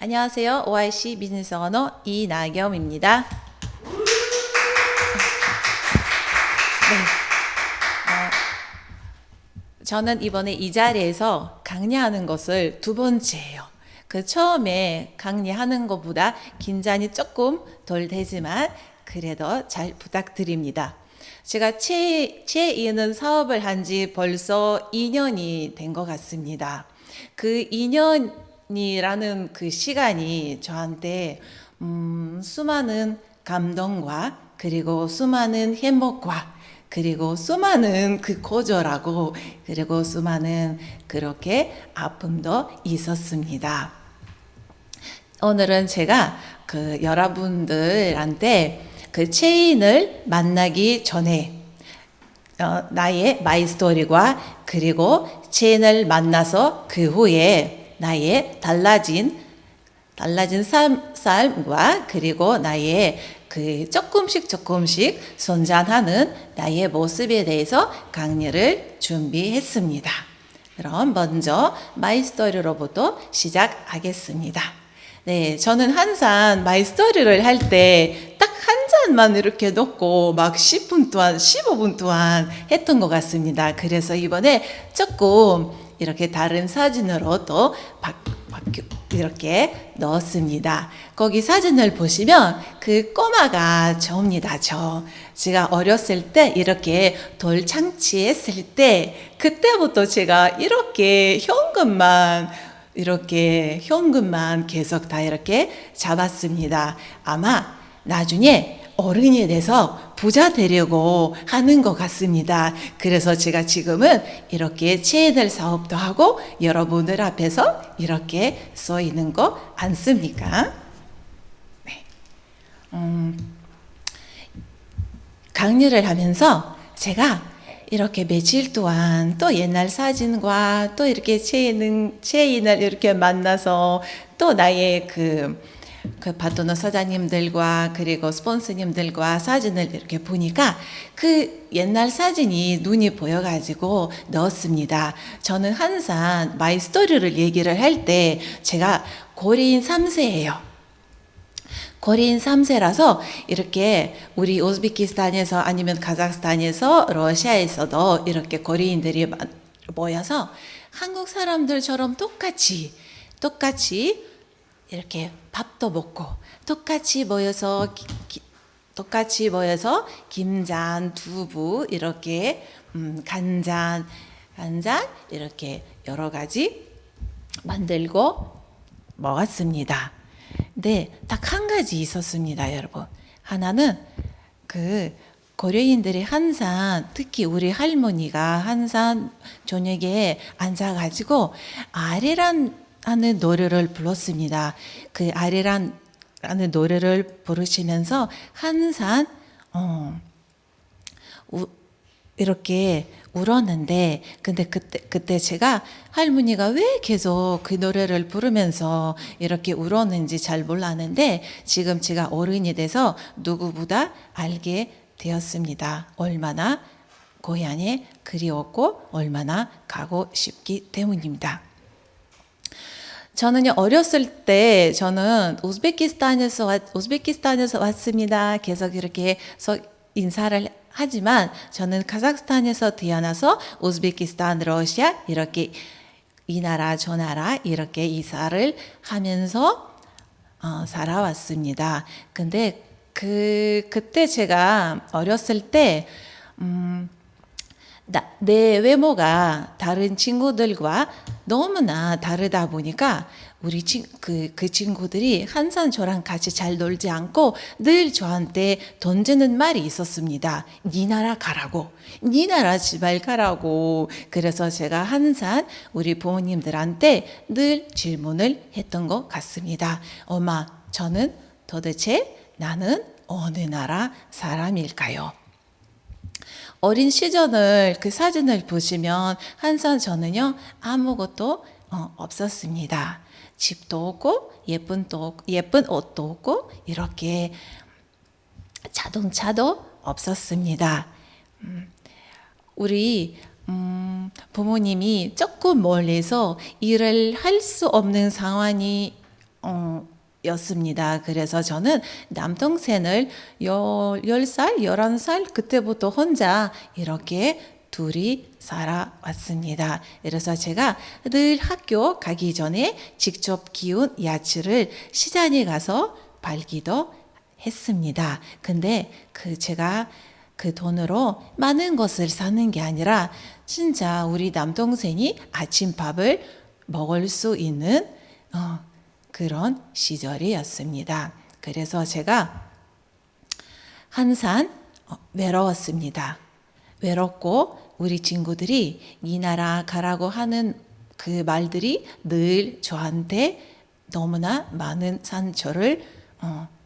안녕하세요. OIC 비즈니스 언어 이나겸입니다. 저는 이번에 이 자리에서 강의하는 것을 두 번째예요. 그 처음에 강의하는 것보다 긴장이 조금 덜 되지만 그래도 잘 부탁드립니다. 제가 제2는 사업을 한 지 벌써 2년이 된 것 같습니다. 그 2년이라는 그 시간이 저한테 수많은 감동과 그리고 수많은 행복과 그리고 수많은 그 거절하고 그리고 수많은 그렇게 아픔도 있었습니다. 오늘은 제가 그 여러분들한테 그 체인을 만나기 전에 나의 마이스토리와 그리고 체인을 만나서 그 후에 나의 달라진 삶과 그리고 나의 그 조금씩 성장하는 나의 모습에 대해서 강의를 준비했습니다. 그럼 먼저 마이스토리로부터 시작하겠습니다. 네, 저는 항상 마이스토리를 할 때 딱 한 잔만 이렇게 넣고 막 10분 동안, 15분 동안 했던 것 같습니다. 그래서 이번에 조금 이렇게 다른 사진으로 또 이렇게 넣었습니다. 거기 사진을 보시면 그 꼬마가 저입니다. 제가 어렸을 때 이렇게 돌 창치했을 때 그때부터 제가 이렇게 현금만 계속 다 이렇게 잡았습니다. 아마 나중에 어른이 돼서 부자 되려고 하는 것 같습니다. 그래서 제가 지금은 이렇게 채널 사업도 하고 여러분들 앞에서 이렇게 써 있는 거 않습니까? 네. 강의를 하면서 제가 이렇게 며칠 동안 또 옛날 사진과 또 이렇게 체인을 이렇게 만나서 또 나의 그 파트너 사장님들과 그리고 스폰서님들과 사진을 이렇게 보니까 그 옛날 사진이 눈이 보여가지고 넣었습니다. 저는 항상 마이 스토리를 얘기를 할 때 제가 고려인 3세예요. 고려인 3세라서 이렇게 우리 우즈베키스탄에서 아니면 카자흐스탄에서 러시아에서도 이렇게 고려인들이 모여서 한국 사람들처럼 똑같이 이렇게 밥도 먹고 똑같이 모여서 김장, 두부 이렇게 간장 이렇게 여러 가지 만들고 먹었습니다. 근데 딱 한 가지 있었습니다, 여러분. 하나는 그 고려인들이 항상 특히 우리 할머니가 항상 저녁에 앉아가지고 아리란 하는 노래를 불렀습니다. 그 아리라는 노래를 부르시면서 항상 이렇게 울었는데 근데 그때 제가 할머니가 왜 계속 그 노래를 부르면서 이렇게 울었는지 잘 몰랐는데 지금 제가 어른이 돼서 누구보다 알게 되었습니다. 얼마나 고향에 그리웠고 얼마나 가고 싶기 때문입니다. 저는요, 어렸을 때 저는 우즈베키스탄에서 왔습니다. 계속 이렇게 인사를 하지만 저는 카자흐스탄에서 태어나서 우즈베키스탄, 러시아 이렇게 이 나라 저 나라 이렇게 이사를 하면서 살아왔습니다. 근데 그때 제가 어렸을 때 내 외모가 다른 친구들과 너무나 다르다 보니까 그 친구들이 항상 저랑 같이 잘 놀지 않고 늘 저한테 던지는 말이 있었습니다. 니 나라 가라고, 니 나라 집에 가라고. 그래서 제가 항상 우리 부모님들한테 늘 질문을 했던 것 같습니다. 엄마, 저는 도대체 나는 어느 나라 사람일까요? 어린 시절을 그 사진을 보시면 항상 저는요 아무것도 없었습니다. 집도 없고 예쁜 옷도 없고 이렇게 자동차도 없었습니다. 우리 부모님이 조금 멀리서 일을 할 수 없는 상황이 였습니다. 그래서 저는 남동생을 10살, 11살 그때부터 혼자 이렇게 둘이 살아왔습니다. 그래서 제가 늘 학교 가기 전에 직접 키운 야채를 시장에 가서 팔기도 했습니다. 근데 제가 그 돈으로 많은 것을 사는 게 아니라 진짜 우리 남동생이 아침밥을 먹을 수 있는 그런 시절이었습니다. 그래서 제가 항상 외로웠습니다. 외롭고 우리 친구들이 이 나라 가라고 하는 그 말들이 늘 저한테 너무나 많은 상처를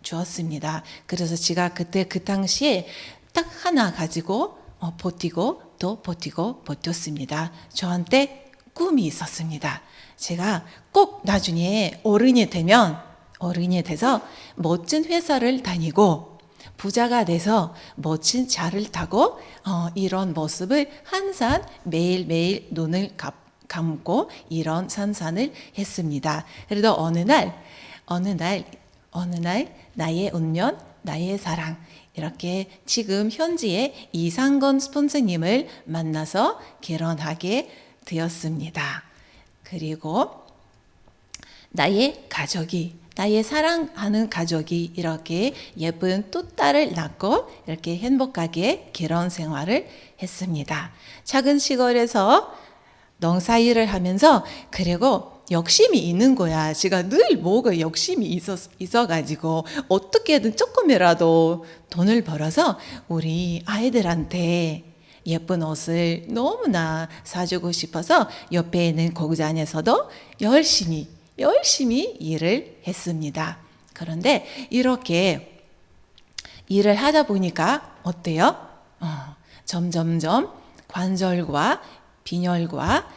주었습니다. 그래서 제가 그때 그 당시에 딱 하나 가지고 버티고 또 버티고 버텼습니다. 저한테 꿈이 있었습니다. 제가 꼭 나중에 어른이 돼서 멋진 회사를 다니고 부자가 돼서 멋진 차를 타고 이런 모습을 항상 매일매일 눈을 감고 이런 상상을 했습니다. 그래도 어느 날 나의 운명, 나의 사랑 이렇게 지금 현지의 이상건 스폰서님을 만나서 결혼하게 되었습니다. 그리고 나의 사랑하는 가족이 이렇게 예쁜 또 딸을 낳고 이렇게 행복하게 결혼 생활을 했습니다. 작은 시골에서 농사일을 하면서 그리고 욕심이 있는 거야. 제가 늘 뭐가 욕심이 있어가지고 어떻게든 조금이라도 돈을 벌어서 우리 아이들한테 예쁜 옷을 너무나 사주고 싶어서 옆에 있는 고구장에서도 열심히 일을 했습니다. 그런데 이렇게 일을 하다 보니까 어때요? 점점점 관절과 빈혈과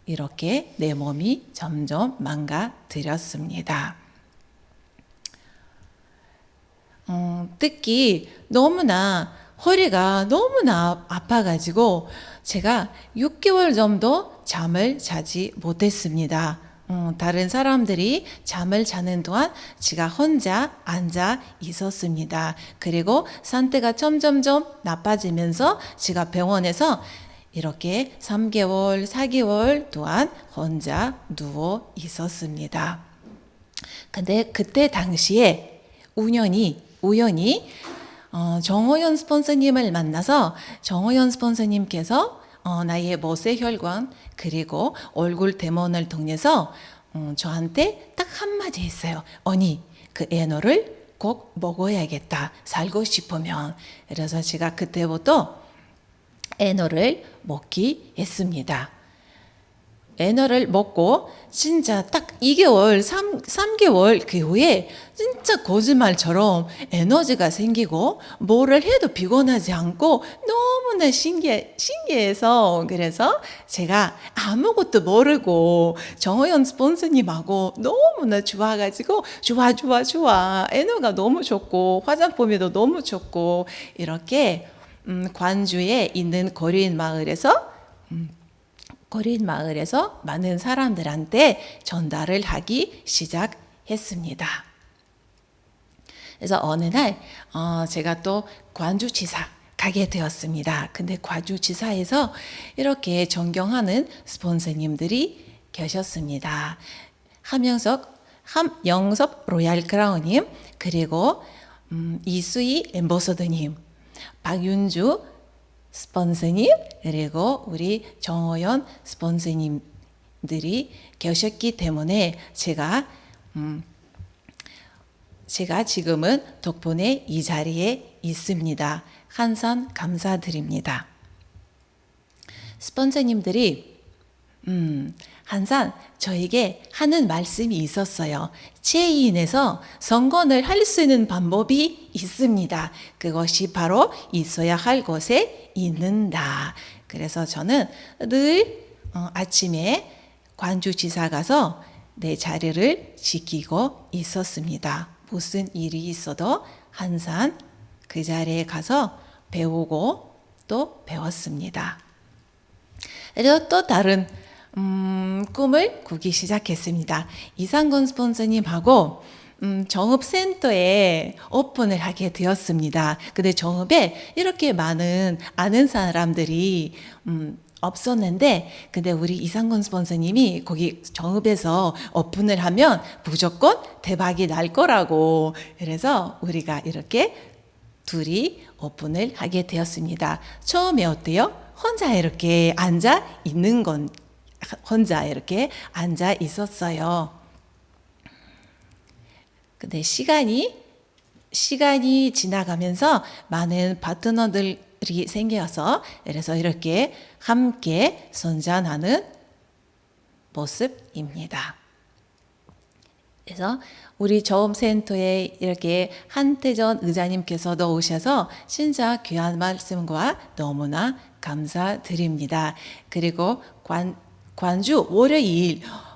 이렇게 내 몸이 점점 망가뜨렸습니다. 특히 허리가 너무나 아파가지고 제가 6개월 정도 잠을 자지 못했습니다. 다른 사람들이 잠을 자는 동안 제가 혼자 앉아 있었습니다. 그리고 상태가 점점점 나빠지면서 제가 병원에서 이렇게 3개월, 4개월 동안 혼자 누워 있었습니다. 근데 그때 당시에 우연히 정호연 스폰서님을 만나서 정호연 스폰서님께서 나의 모세혈관 그리고 얼굴 데모를 통해서 저한테 딱 한마디 했어요. 언니, 그 에너를 꼭 먹어야겠다. 살고 싶으면. 그래서 제가 그때부터 에너를 먹기 했습니다. 에너를 먹고 진짜 딱 2개월, 3개월 그 후에 진짜 거짓말처럼 에너지가 생기고 뭐를 해도 피곤하지 않고 너무나 신기해서 그래서 제가 아무것도 모르고 정호연 스폰서님하고 너무나 좋아가지고 좋아 에너가 너무 좋고 화장품에도 너무 좋고 이렇게 관주에 있는 거린 마을에서 많은 사람들한테 전달을 하기 시작했습니다. 그래서 어느 날 제가 또 관주지사 가게 되었습니다. 근데 관주지사에서 이렇게 존경하는 스폰서님들이 계셨습니다. 함영섭 로얄 크라운님, 그리고 이수희 엠버서더님, 박윤주 스폰서님, 그리고 우리 정호연 스폰서님들이 계셨기 때문에 제가 지금은 덕분에 이 자리에 있습니다. 항상 감사드립니다. 스폰서님들이 항상 저에게 하는 말씀이 있었어요. 체인에서 성공을 할 수 있는 방법이 있습니다. 그것이 바로 있어야 할 곳에 있는다. 그래서 저는 늘 아침에 관주지사 가서 내 자리를 지키고 있었습니다. 무슨 일이 있어도 항상 그 자리에 가서 배우고 또 배웠습니다. 그리고 또 다른 꿈을 꾸기 시작했습니다. 이상건 스폰서님하고 정읍센터에 오픈을 하게 되었습니다. 근데 정읍에 이렇게 많은 아는 사람들이 없었는데, 근데 우리 이상건 스폰서님이 거기 정읍에서 오픈을 하면 무조건 대박이 날 거라고, 그래서 우리가 이렇게 둘이 오픈을 하게 되었습니다. 처음에 어때요? 혼자 이렇게 앉아 있는 건 혼자 이렇게 앉아 있었어요. 근데 시간이 지나가면서 많은 파트너들이 생겨서, 그래서 이렇게 함께 선전하는 모습입니다. 그래서 우리 저음센터에 이렇게 한태전 의장님께서도 오셔서 진짜 귀한 말씀과 너무나 감사드립니다. 그리고 관주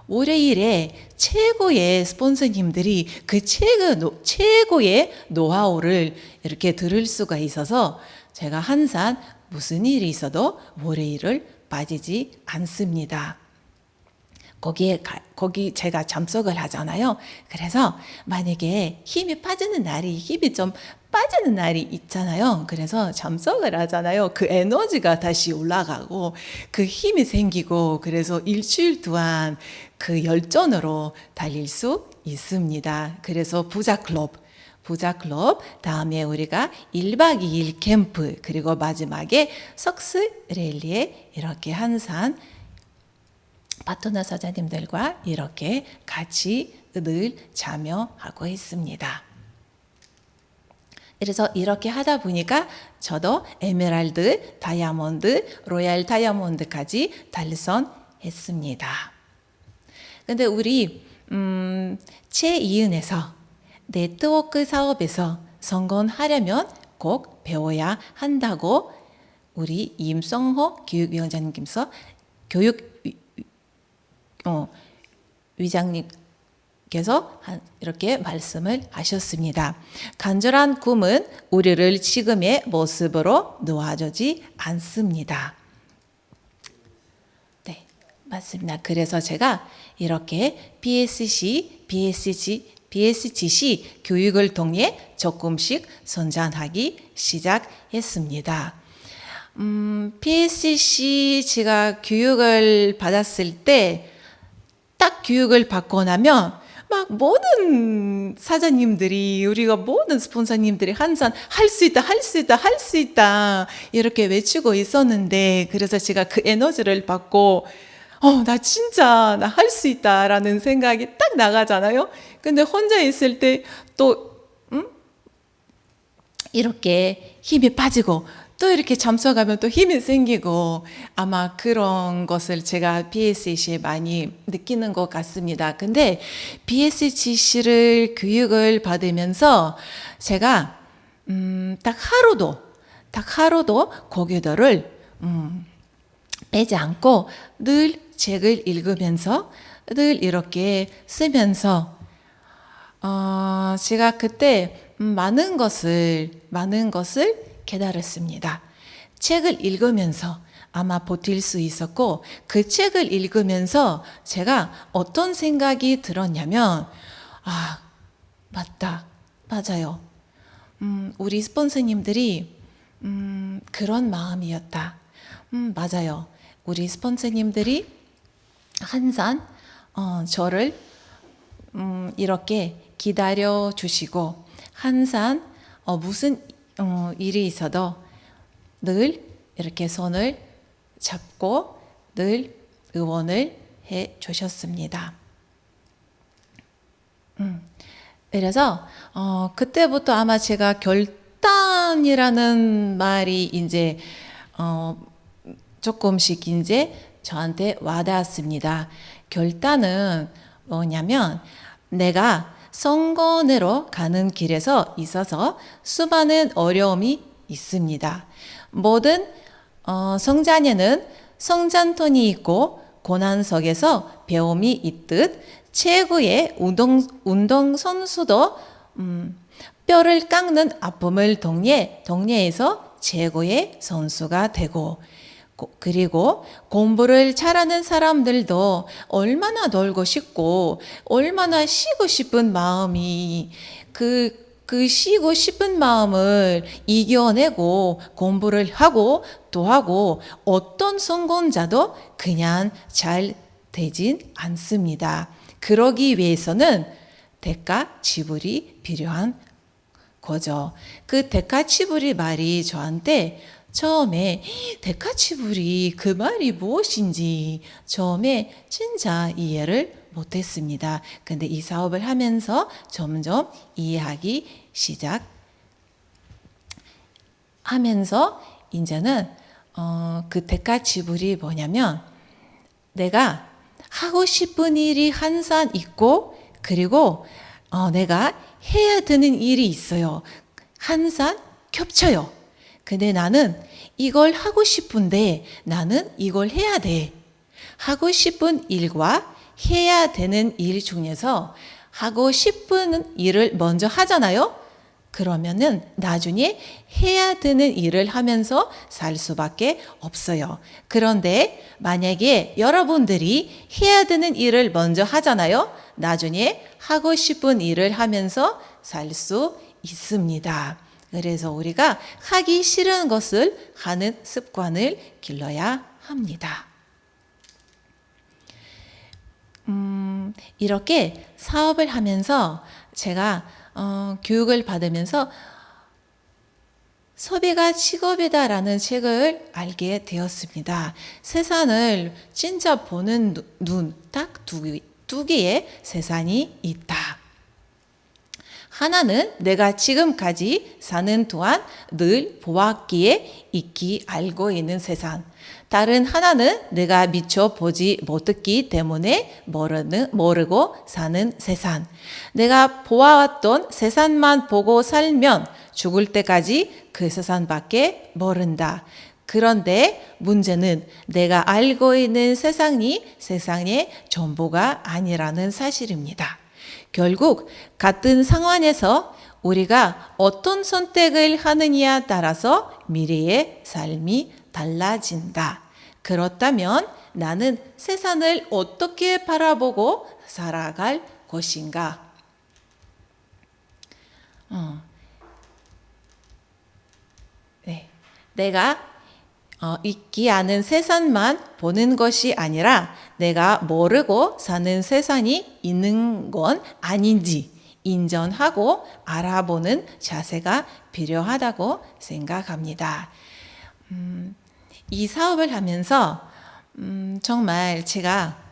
월요일에 최고의 스폰서님들이 그 최고의 노하우를 이렇게 들을 수가 있어서 제가 항상 무슨 일이 있어도 월요일을 빠지지 않습니다. 거기 제가 참석을 하잖아요. 그래서 만약에 힘이 좀 빠지는 날이 있잖아요. 그래서 참석을 하잖아요. 그 에너지가 다시 올라가고 그 힘이 생기고, 그래서 일주일 동안 그 열정으로 달릴 수 있습니다. 그래서 부자 클럽, 다음에 우리가 1박 2일 캠프, 그리고 마지막에 석스 랠리에 이렇게 항상 파트너 사장님들과 이렇게 같이 늘 참여하고 있습니다. 그래서 이렇게 하다 보니까 저도 에메랄드, 다이아몬드, 로얄 다이아몬드까지 달성했습니다. 근데 우리 최이은에서 네트워크 사업에서 성공하려면 꼭 배워야 한다고 우리 임성호 교육위원장님께서 위장님께서 이렇게 말씀을 하셨습니다. 간절한 꿈은 우리를 지금의 모습으로 놓아주지 않습니다. 네, 맞습니다. 그래서 제가 이렇게 BSGC 교육을 통해 조금씩 성장하기 시작했습니다. BSC 제가 교육을 받았을 때 딱 교육을 받고 나면 막 모든 사장님들이, 우리가 모든 스폰서님들이 항상 할 수 있다 이렇게 외치고 있었는데, 그래서 제가 그 에너지를 받고 나 진짜 나 할 수 있다라는 생각이 딱 나가잖아요. 근데 혼자 있을 때 또 이렇게 힘이 빠지고 또 이렇게 참석하면 또 힘이 생기고, 아마 그런 것을 제가 BSGC에 많이 느끼는 것 같습니다. 근데 BSGC를 교육을 받으면서 제가 딱 하루도 고개들을 빼지 않고 늘 책을 읽으면서 늘 이렇게 쓰면서 제가 그때 많은 것을 깨달았습니다. 책을 읽으면서 아마 버틸 수 있었고, 그 책을 읽으면서 제가 어떤 생각이 들었냐면, 맞아요. 우리 스폰서님들이 그런 마음이었다. 맞아요. 우리 스폰서님들이 항상 저를 이렇게 기다려 주시고, 항상 무슨 일이 있어도 늘 이렇게 손을 잡고 늘 응원을 해 주셨습니다. 그래서 그때부터 아마 제가 결단이라는 말이 이제 조금씩 이제 저한테 와닿았습니다. 결단은 뭐냐면, 내가 성공으로 가는 길에서 있어서 수많은 어려움이 있습니다. 모든 성장에는 성장통이 있고 고난 속에서 배움이 있듯, 최고의 운동 선수도 뼈를 깎는 아픔을 동예해서 최고의 선수가 되고, 그리고 공부를 잘하는 사람들도 얼마나 놀고 싶고 얼마나 쉬고 싶은 마음이 그 쉬고 싶은 마음을 이겨내고 공부를 하고 또 하고 어떤 성공자도 그냥 잘 되진 않습니다. 그러기 위해서는 대가 지불이 필요한 거죠. 그 대가 지불이 말이 저한테 처음에 대가 지불이 그 말이 무엇인지 처음에 진짜 이해를 못했습니다. 근데 이 사업을 하면서 점점 이해하기 시작하면서 이제는 그 대가 지불이 뭐냐면 내가 하고 싶은 일이 항상 있고 그리고 내가 해야 되는 일이 있어요. 항상 겹쳐요. 근데 나는 이걸 하고 싶은데 나는 이걸 해야 돼. 하고 싶은 일과 해야 되는 일 중에서 하고 싶은 일을 먼저 하잖아요. 그러면은 나중에 해야 되는 일을 하면서 살 수밖에 없어요. 그런데 만약에 여러분들이 해야 되는 일을 먼저 하잖아요. 나중에 하고 싶은 일을 하면서 살 수 있습니다. 그래서 우리가 하기 싫은 것을 하는 습관을 길러야 합니다. 이렇게 사업을 하면서 제가 교육을 받으면서 소비가 직업이다라는 책을 알게 되었습니다. 세상을 진짜 보는 눈, 딱 두 개의 세상이 있다. 하나는 내가 지금까지 사는 동안 늘 보았기에 익히 알고 있는 세상. 다른 하나는 내가 미처 보지 못했기 때문에 모르고 사는 세상. 내가 보아왔던 세상만 보고 살면 죽을 때까지 그 세상밖에 모른다. 그런데 문제는 내가 알고 있는 세상이 세상의 전부가 아니라는 사실입니다. 결국 같은 상황에서 우리가 어떤 선택을 하느냐에 따라서 미래의 삶이 달라진다. 그렇다면 나는 세상을 어떻게 바라보고 살아갈 것인가? 네. 내가 있지 않은 세상만 보는 것이 아니라 내가 모르고 사는 세상이 있는 건 아닌지 인정하고 알아보는 자세가 필요하다고 생각합니다. 이 사업을 하면서 정말 제가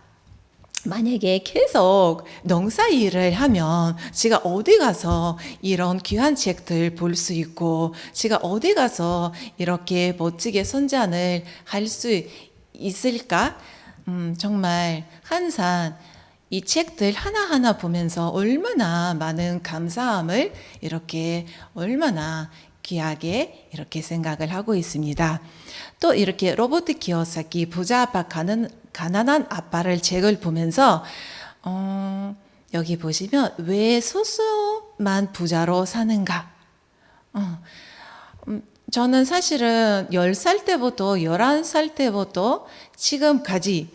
만약에 계속 농사 일을 하면 제가 어디 가서 이런 귀한 책들 볼 수 있고 제가 어디 가서 이렇게 멋지게 선전을 할 수 있을까? 정말 항상 이 책들 하나하나 보면서 얼마나 많은 감사함을 이렇게 얼마나 귀하게 이렇게 생각을 하고 있습니다. 또 이렇게 로버트 키요사키 부자 아빠 가난한 아빠를 책을 보면서 여기 보시면 왜 소수만 부자로 사는가? 저는 사실은 10살 때부터 11살 때부터 지금까지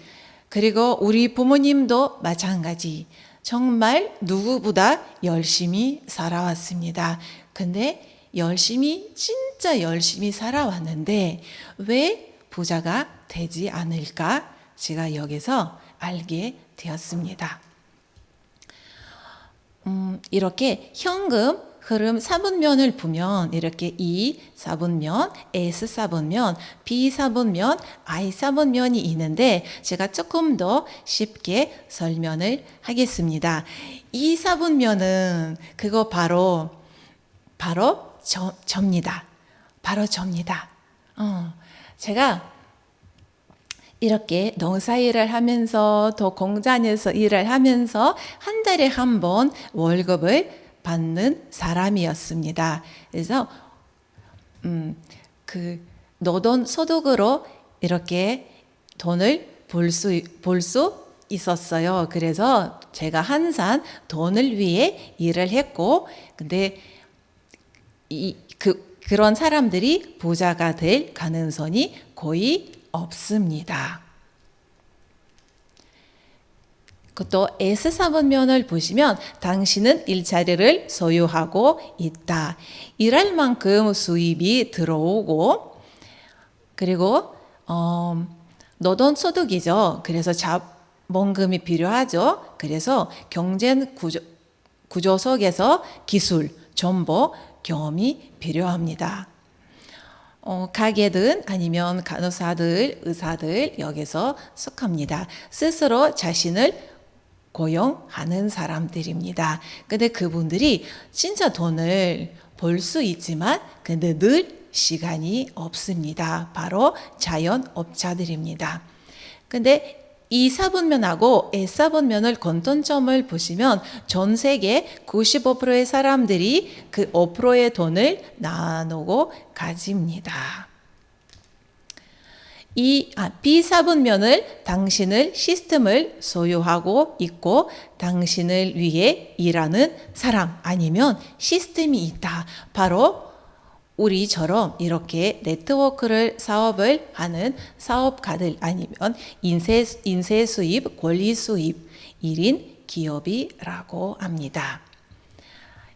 그리고 우리 부모님도 마찬가지 정말 누구보다 열심히 살아왔습니다. 근데 진짜 열심히 살아왔는데 왜 부자가 되지 않을까? 제가 여기서 알게 되었습니다. 이렇게 현금 흐름 4분면을 보면 이렇게 E 4분면, S 4분면, B 4분면, I 4분면이 있는데 제가 조금 더 쉽게 설명을 하겠습니다. E 4분면은 그거 바로 접니다. 바로 접니다. 제가 이렇게 농사일을 하면서 또 공장에서 일을 하면서 한 달에 한 번 월급을 받는 사람이었습니다. 그래서 그 노동 소득으로 이렇게 돈을 벌 수 있었어요. 그래서 제가 항상 돈을 위해 일을 했고, 근데 그런 사람들이 부자가 될 가능성이 거의 없습니다. 또 S4번면을 보시면 당신은 일자리를 소유하고 있다. 일할 만큼 수입이 들어오고 그리고 노동소득이죠. 그래서 자본금이 필요하죠. 그래서 경쟁 구조 속에서 기술, 정보, 경험이 필요합니다. 가게든 아니면 간호사들, 의사들 여기서 속합니다. 스스로 자신을 고용하는 사람들입니다. 근데 그분들이 진짜 돈을 벌 수 있지만 근데 늘 시간이 없습니다. 바로 자영업자들입니다. 근데 이 4분면하고 S4분면을 공통점을 보시면 전 세계 95%의 사람들이 그 5%의 돈을 나누고 가집니다. 이 B4분면을 당신을 시스템을 소유하고 있고 당신을 위해 일하는 사람 아니면 시스템이 있다. 바로 우리처럼 이렇게 네트워크를 사업을 하는 사업가들 아니면 인쇄 수입, 권리 수입 1인 기업이라고 합니다.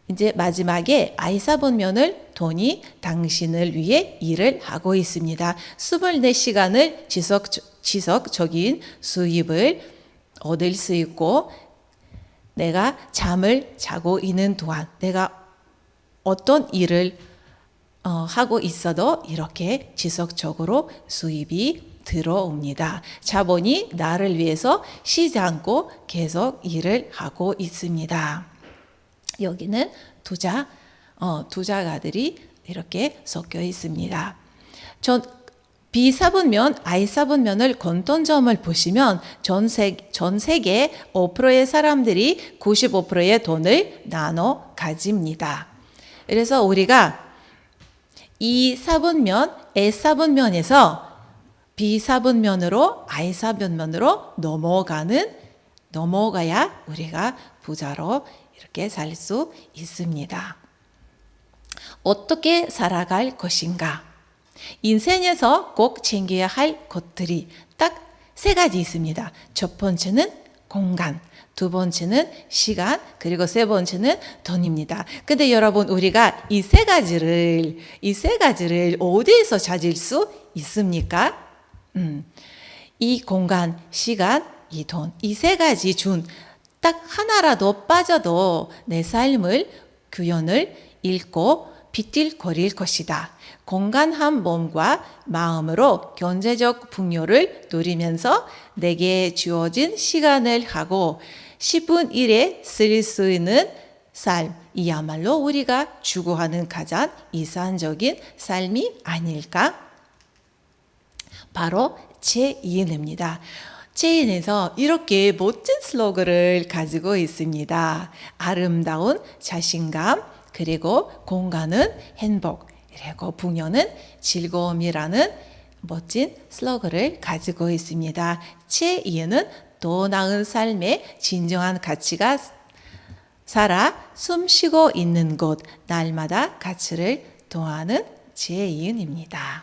이제 마지막에 I4분면을 돈이 당신을 위해 일을 하고 있습니다. 24시간을 지속적인 수입을 얻을 수 있고 내가 잠을 자고 있는 동안 내가 어떤 일을 하고 있어도 이렇게 지속적으로 수입이 들어옵니다. 자본이 나를 위해서 쉬지 않고 계속 일을 하고 있습니다. 여기는 투자가들이 이렇게 섞여 있습니다. B4분면, I4분면을 공통점을 보시면 전 세계 5%의 사람들이 95%의 돈을 나눠 가집니다. 그래서 우리가 이 4분면, S4분면에서 B4분면으로 I4분면으로 넘어가야 우리가 부자로 이렇게 살 수 있습니다. 어떻게 살아갈 것인가? 인생에서 꼭 챙겨야 할 것들이 딱 3가지 있습니다. 첫 번째는 공간, 두 번째는 시간, 그리고 세 번째는 돈입니다. 근데 여러분 우리가 이 세 가지를 어디에서 찾을 수 있습니까? 이 공간, 시간, 이 돈, 이 3가지 중 딱 하나라도 빠져도 내 삶을 규현을 잃고 비틀거릴 것이다. 건강한 몸과 마음으로 경제적 풍요를 누리면서 내게 주어진 시간을 하고 10분 1에 쓸 수 있는 삶이야말로 우리가 추구하는 가장 이상적인 삶이 아닐까? 바로 제2인입니다. 제2인에서 이렇게 멋진 슬로건을 가지고 있습니다. 아름다운 자신감, 그리고 공간은 행복, 그리고 풍요는 즐거움이라는 멋진 슬로건을 가지고 있습니다. 제2는 더 나은 삶의 진정한 가치가 살아 숨쉬고 있는 곳, 날마다 가치를 더하는 제2입니다.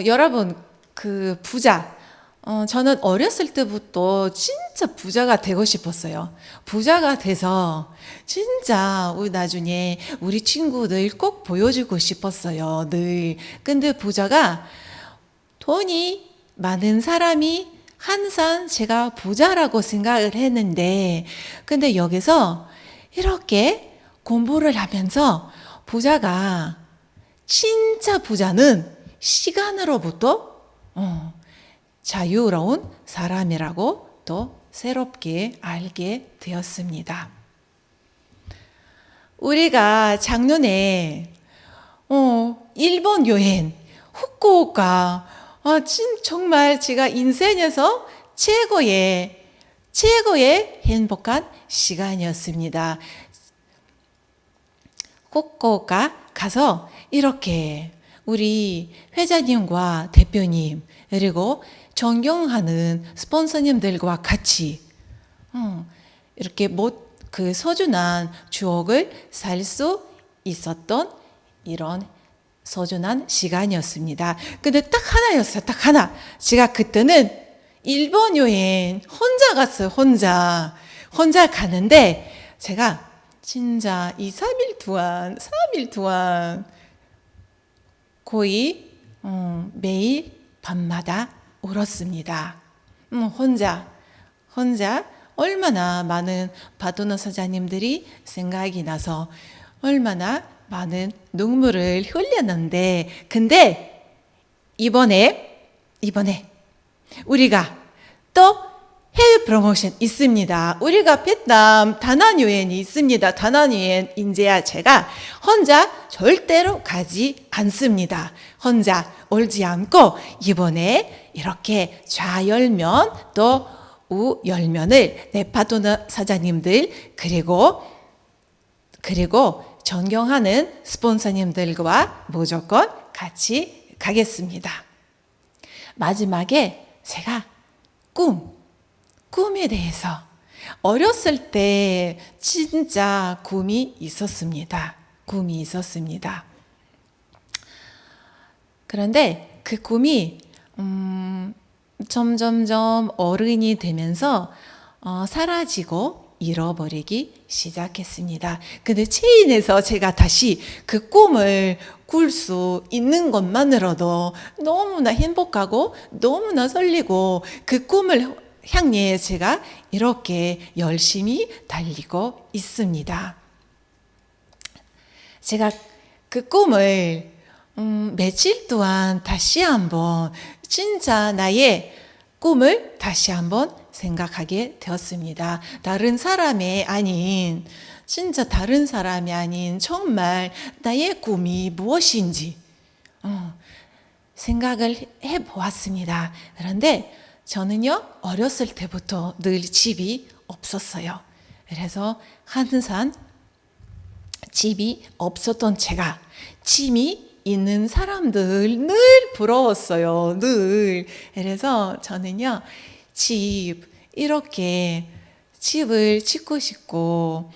여러분, 그 부자, 저는 어렸을 때부터 진짜 부자가 되고 싶었어요. 부자가 돼서 진짜 우리 나중에 우리 친구들 꼭 보여주고 싶었어요. 늘. 근데 부자가 돈이 많은 사람이 항상 제가 부자라고 생각을 했는데, 근데 여기서 이렇게 공부를 하면서 부자가 진짜 부자는 시간으로부터 자유로운 사람이라고 또 새롭게 알게 되었습니다. 우리가 작년에 일본 여행 후쿠오카 정말 제가 인생에서 최고의 행복한 시간이었습니다. 후쿠오카 가서 이렇게 우리 회장님과 대표님 그리고 존경하는 스폰서님들과 같이 이렇게 소중한 추억을 살 수 있었던 이런 소중한 시간이었습니다. 근데 딱 하나였어요. 딱 하나. 제가 그때는 일본 여행 혼자 갔어요. 혼자 가는데 제가 진짜 2, 3일 동안, 3일 동안 거의 매일 밤마다 울었습니다. 혼자 얼마나 많은 파트너 사장님들이 생각이 나서 얼마나 많은 눈물을 흘렸는데, 근데 이번에 우리가 또 해외 프로모션 있습니다. 우리가 베트남 다낭 여행이 있습니다. 다낭 여행 이제야 제가 혼자 절대로 가지 않습니다. 혼자 울지 않고 이번에 이렇게 좌열면 또 우열면을 내 파트너 사장님들 그리고 존경하는 스폰서님들과 무조건 같이 가겠습니다. 마지막에 제가 꿈에 대해서 어렸을 때 진짜 꿈이 있었습니다. 그런데 그 꿈이 점점점 어른이 되면서 사라지고 잃어버리기 시작했습니다. 근데 체인에서 제가 다시 그 꿈을 꿀 수 있는 것만으로도 너무나 행복하고 너무나 설레고 그 꿈을 향해 제가 이렇게 열심히 달리고 있습니다. 제가 그 꿈을 며칠 동안 다시 한번 진짜 나의 꿈을 다시 한번 생각하게 되었습니다. 진짜 다른 사람이 아닌 정말 나의 꿈이 무엇인지 생각을 해보았습니다. 그런데 저는요, 어렸을 때부터 늘 집이 없었어요. 그래서 항상 집이 없었던 제가 집이 있는 사람들 늘 부러웠어요. 늘. 그래서 저는요, 이렇게 집을 짓고 싶고,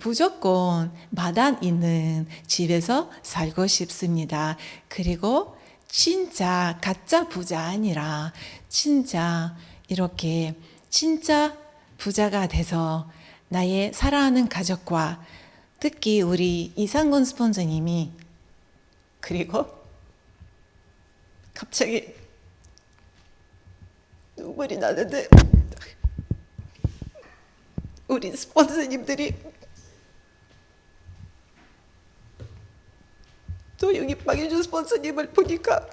무조건 마당 있는 집에서 살고 싶습니다. 그리고 진짜 가짜 부자 아니라 진짜 부자가 돼서 나의 사랑하는 가족과 특히 우리 이상건 스폰서님이 그리고 갑자기 눈물이 나는데 우리 스폰서님들이 또 여기 박예준 스폰서님을 보니까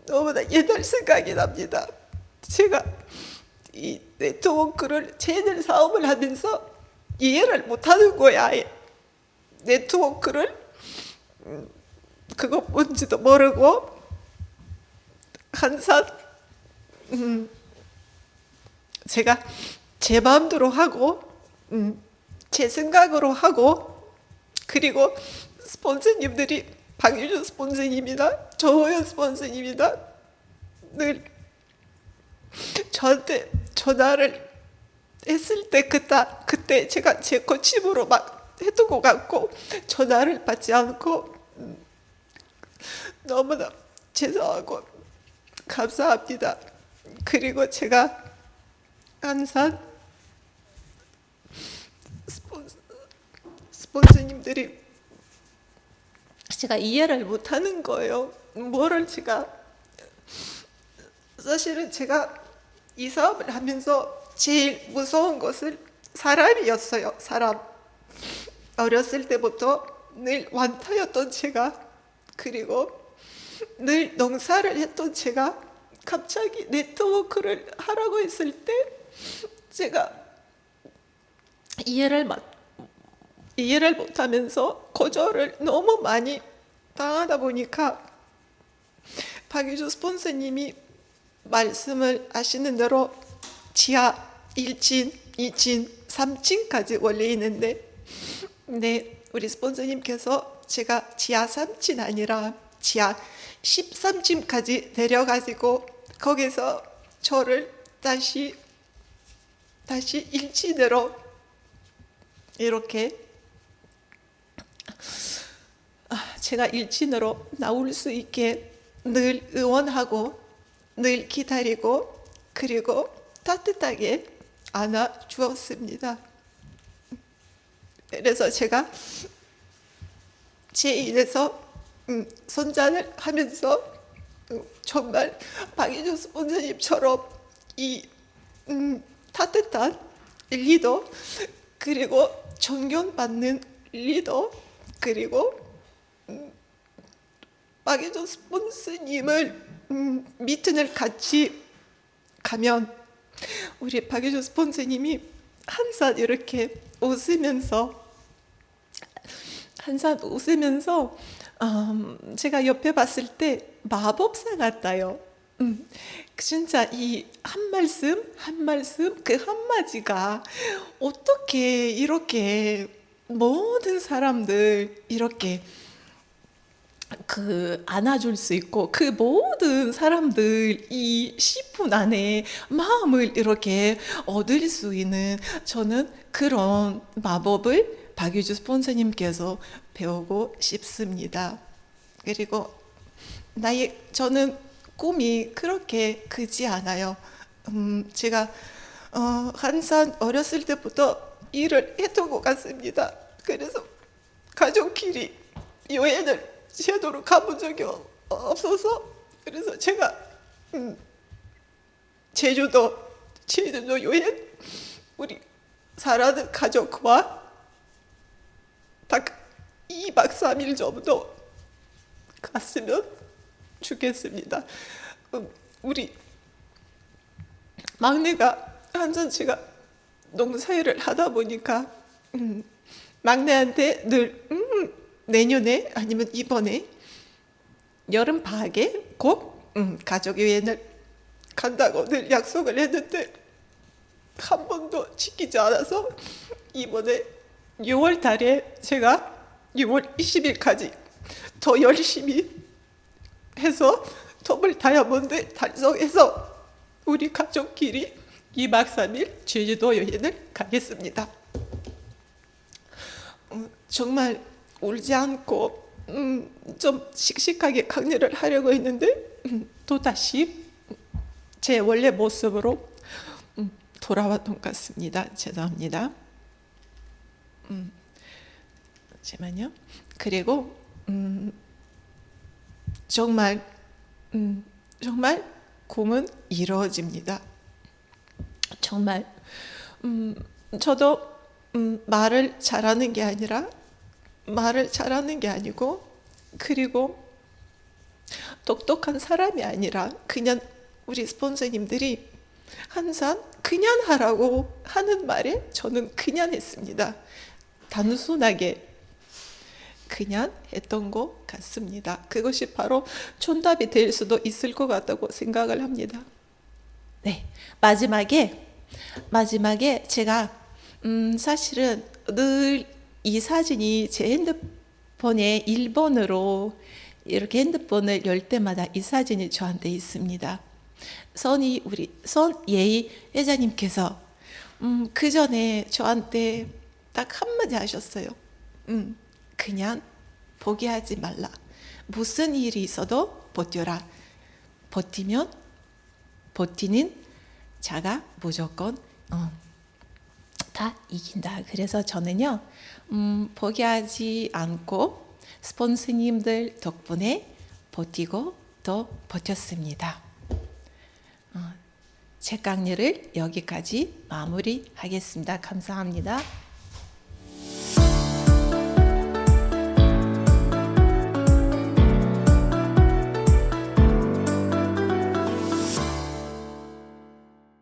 너무나 옛날 생각이 납니다. 제가 이 네트워크를 채널 사업을 하면서 이해를 못하는 거야. 네트워크를 그거 뭔지도 모르고 항상 제가 제 마음대로 하고 제 생각으로 하고 그리고 스폰서님들이 박유준 스폰서님이나 조호연 스폰서님이나 늘 저한테 전화를 했을 때 그때 제가 제 고집으로 막 해두고 갔고 전화를 받지 않고 너무나 죄송하고 감사합니다. 그리고 제가 항상 스폰서님들이 제가 이해를 못하는 거예요. 사실은 제가 이 사업을 하면서 제일 무서운 것은 사람이었어요. 사람. 어렸을 때부터 늘 완타였던 제가 그리고 늘 농사를 했던 제가 갑자기 네트워크를 하라고 했을 때 제가 이해를 못하면서 거절을 너무 많이 당하다 보니까 박유주 스폰서님이 말씀을 하시는 대로 지하 1층, 2층, 3층까지 원래 있는데 우리 스폰서님께서 제가 지하 3층 아니라 지하 13층까지 데려가지고 거기서 저를 다시 1층으로 이렇게 제가 일진으로 나올 수 있게 늘 응원하고 늘 기다리고 그리고 따뜻하게 안아주었습니다. 그래서 제가 제 일에서 선전을 하면서 정말 박희준 선생님처럼 이 따뜻한 리더 그리고 존경받는 리더 그리고 박희준 스폰서님을 미팅을 같이 가면 우리 박희준 스폰서님이 항상 이렇게 웃으면서 제가 옆에 봤을 때 마법사 같아요. 진짜 이 한 말씀 그 한마디가 어떻게 이렇게 모든 사람들 이렇게 안아줄 수 있고 그 모든 사람들 이 10분 안에 마음을 이렇게 얻을 수 있는 저는 그런 마법을 박유주 스폰서님께서 배우고 싶습니다. 그리고 저는 꿈이 그렇게 크지 않아요. 제가 항상 어렸을 때부터 일을 했던 것 같습니다. 그래서 가족끼리 여행을 제대로 가본 적이 없어서 그래서 제가 제주도 여행 우리 사랑하는 가족과 딱 2박 3일 정도 갔으면 좋겠습니다. 우리 막내가 항상 제가 농사일을 하다 보니까 막내한테 늘 내년에 아니면 이번에 여름 방학에 꼭 가족 여행을 간다고 늘 약속을 했는데 한 번도 지키지 않아서 이번에 6월 달에 제가 6월 20일까지 더 열심히 해서 더블 다이아몬드 달성해서 우리 가족끼리 2박 3일 제주도 여행을 가겠습니다. 정말 울지 않고 좀 씩씩하게 강연을 하려고 했는데 또다시 제 원래 모습으로 돌아왔던 것 같습니다. 죄송합니다. 잠시만요. 그리고 정말 꿈은 이루어집니다. 정말 저도 말을 잘하는 게 아니고 그리고 똑똑한 사람이 아니라 그냥 우리 스폰서님들이 항상 그냥 하라고 하는 말에 저는 그냥 했습니다. 단순하게 그냥 했던 것 같습니다. 그것이 바로 정답이 될 수도 있을 것 같다고 생각을 합니다. 네, 마지막에 제가 사실은 늘 이 사진이 제 핸드폰에 1번으로 이렇게 핸드폰을 열 때마다 이 사진이 저한테 있습니다. 우리 손예희 회장님께서 그 전에 저한테 딱 한마디 하셨어요. 그냥 포기하지 말라. 무슨 일이 있어도 버텨라. 버티는 자가 무조건 다 이긴다. 그래서 저는요 포기하지 않고 스폰서님들 덕분에 버티고 또 버텼습니다. 제 강의를 여기까지 마무리하겠습니다. 감사합니다.